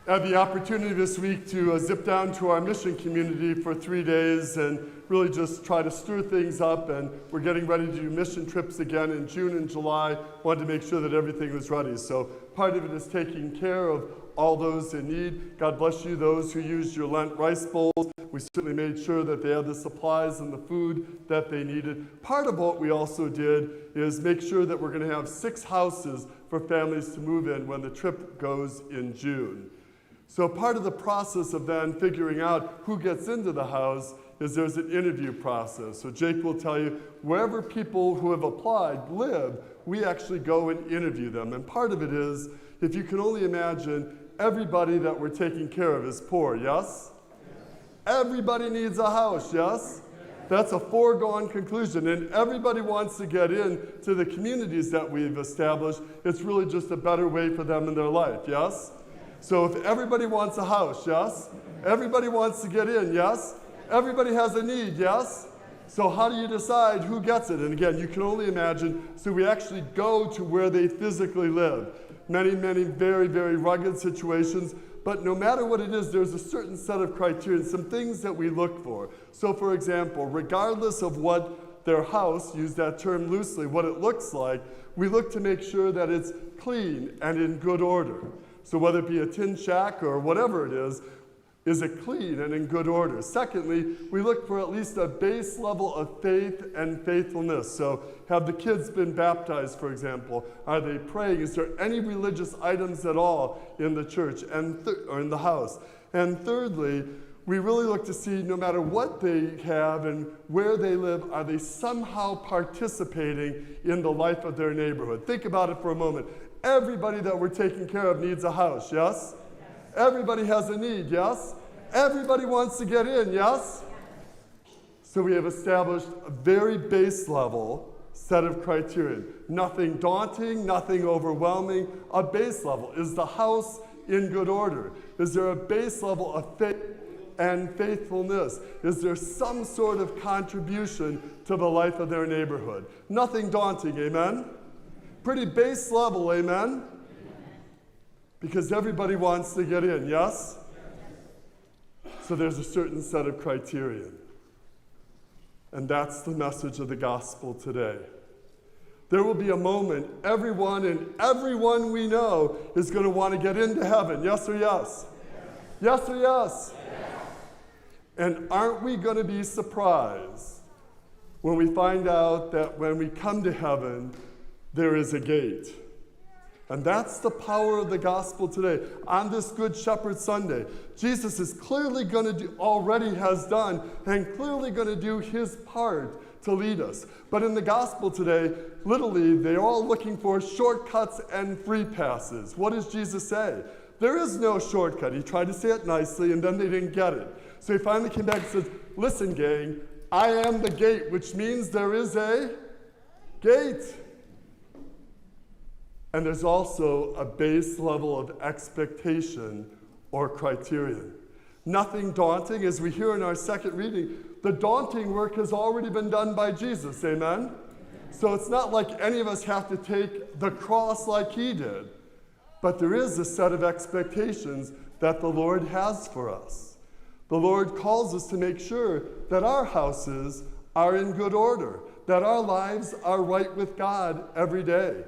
I had the opportunity this week to zip down to our mission community for 3 days and really just try to stir things up. And we're getting ready to do mission trips again in June and July. Wanted to make sure that everything was ready. So part of it is taking care of all those in need. God bless you, those who used your Lent rice bowls. We certainly made sure that they had the supplies and the food that they needed. Part of what we also did is make sure that we're going to have 6 houses for families to move in when the trip goes in June. So part of the process of then figuring out who gets into the house is there's an interview process. So Jake will tell you, wherever people who have applied live, we actually go and interview them. And part of it is, if you can only imagine, everybody that we're taking care of is poor, yes? Everybody needs a house, yes? That's a foregone conclusion, and everybody wants to get into the communities that we've established. It's really just a better way for them in their life, yes? So if everybody wants a house, yes? Everybody wants to get in, yes? Everybody has a need, yes? So how do you decide who gets it? And again, you can only imagine, so we actually go to where they physically live. Many, many very, very rugged situations, but no matter what it is, there's a certain set of criteria, some things that we look for. So for example, regardless of what their house, use that term loosely, what it looks like, we look to make sure that it's clean and in good order. So whether it be a tin shack or whatever it is it clean and in good order? Secondly, we look for at least a base level of faith and faithfulness. So have the kids been baptized, for example? Are they praying? Is there any religious items at all in the church or in the house? And thirdly, we really look to see, no matter what they have and where they live, are they somehow participating in the life of their neighborhood? Think about it for a moment. Everybody that we're taking care of needs a house, yes? Everybody has a need, yes? Everybody wants to get in, yes? So we have established a very base level set of criteria. Nothing daunting, nothing overwhelming. A base level. Is the house in good order? Is there a base level of faith and faithfulness? Is there some sort of contribution to the life of their neighborhood? Nothing daunting, amen? Pretty base level, amen? Because everybody wants to get in, yes? So there's a certain set of criteria. And that's the message of the gospel today. There will be a moment, everyone we know is going to want to get into heaven, yes or yes? Yes or yes? And aren't we going to be surprised when we find out that when we come to heaven, there is a gate? And that's the power of the gospel today. On this Good Shepherd Sunday, Jesus is clearly going to do, already has done, and clearly going to do his part to lead us. But in the gospel today, literally, they're all looking for shortcuts and free passes. What does Jesus say? There is no shortcut. He tried to say it nicely, and then they didn't get it. So he finally came back and says, listen, gang, I am the gate, which means there is a gate. And there's also a base level of expectation or criterion. Nothing daunting, as we hear in our second reading. The daunting work has already been done by Jesus, amen? So it's not like any of us have to take the cross like he did. But there is a set of expectations that the Lord has for us. The Lord calls us to make sure that our houses are in good order, that our lives are right with God every day.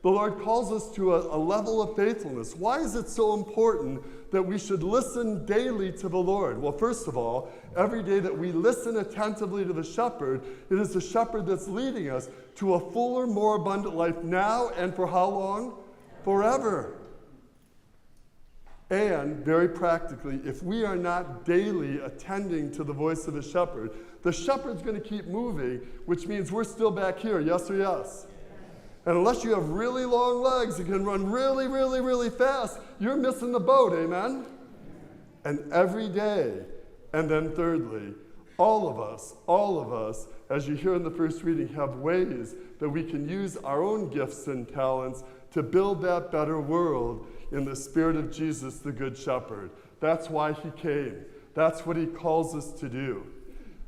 The Lord calls us to a level of faithfulness. Why is it so important that we should listen daily to the Lord? Well, first of all, every day that we listen attentively to the shepherd, it is the shepherd that's leading us to a fuller, more abundant life now and for how long? Forever. And very practically, if we are not daily attending to the voice of the shepherd's going to keep moving, which means we're still back here, yes or yes? And unless you have really long legs and can run really, really, really fast, you're missing the boat, amen? And every day, and then thirdly, all of us, as you hear in the first reading, have ways that we can use our own gifts and talents to build that better world in the spirit of Jesus, the Good Shepherd. That's why he came. That's what he calls us to do.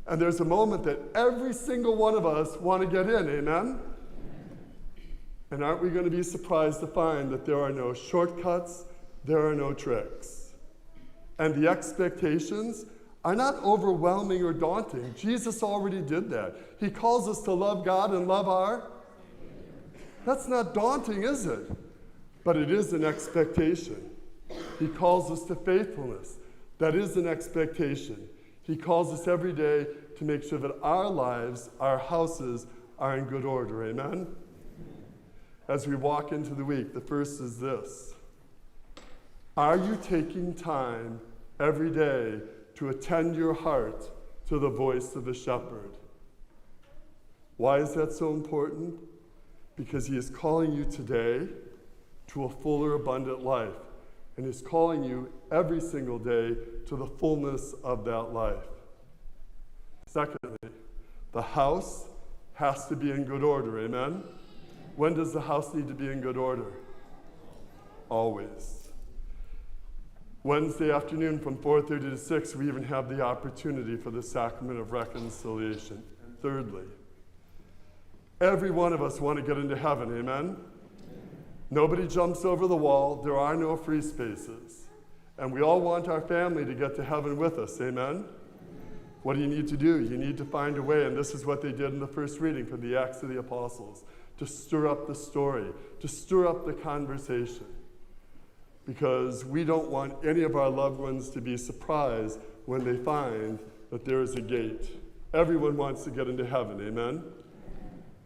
And there's a moment that every single one of us want to get in, amen? And aren't we going to be surprised to find that there are no shortcuts, there are no tricks? and the expectations are not overwhelming or daunting. Jesus already did that. He calls us to love God and love our... That's not daunting, is it? But it is an expectation. He calls us to faithfulness. That is an expectation. He calls us every day to make sure that our lives, our houses, are in good order. Amen? As we walk into the week, the first is this. Are you taking time every day to attend your heart to the voice of the shepherd? Why is that so important? Because he is calling you today to a fuller, abundant life. And he's calling you every single day to the fullness of that life. Secondly, the house has to be in good order. Amen? When does the house need to be in good order? Always. Wednesday afternoon from 4:30 to 6, we even have the opportunity for the sacrament of reconciliation. And thirdly, every one of us want to get into heaven, amen? Nobody jumps over the wall. There are no free spaces. And we all want our family to get to heaven with us, amen? What do you need to do? You need to find a way, and this is what they did in the first reading from the Acts of the Apostles, to stir up the story, to stir up the conversation. Because we don't want any of our loved ones to be surprised when they find that there is a gate. Everyone wants to get into heaven, amen?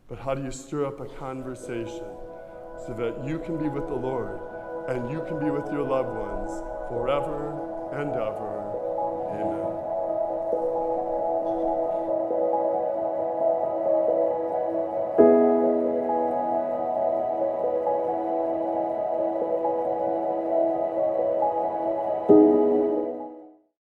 But how do you stir up a conversation so that you can be with the Lord and you can be with your loved ones forever and ever? Amen.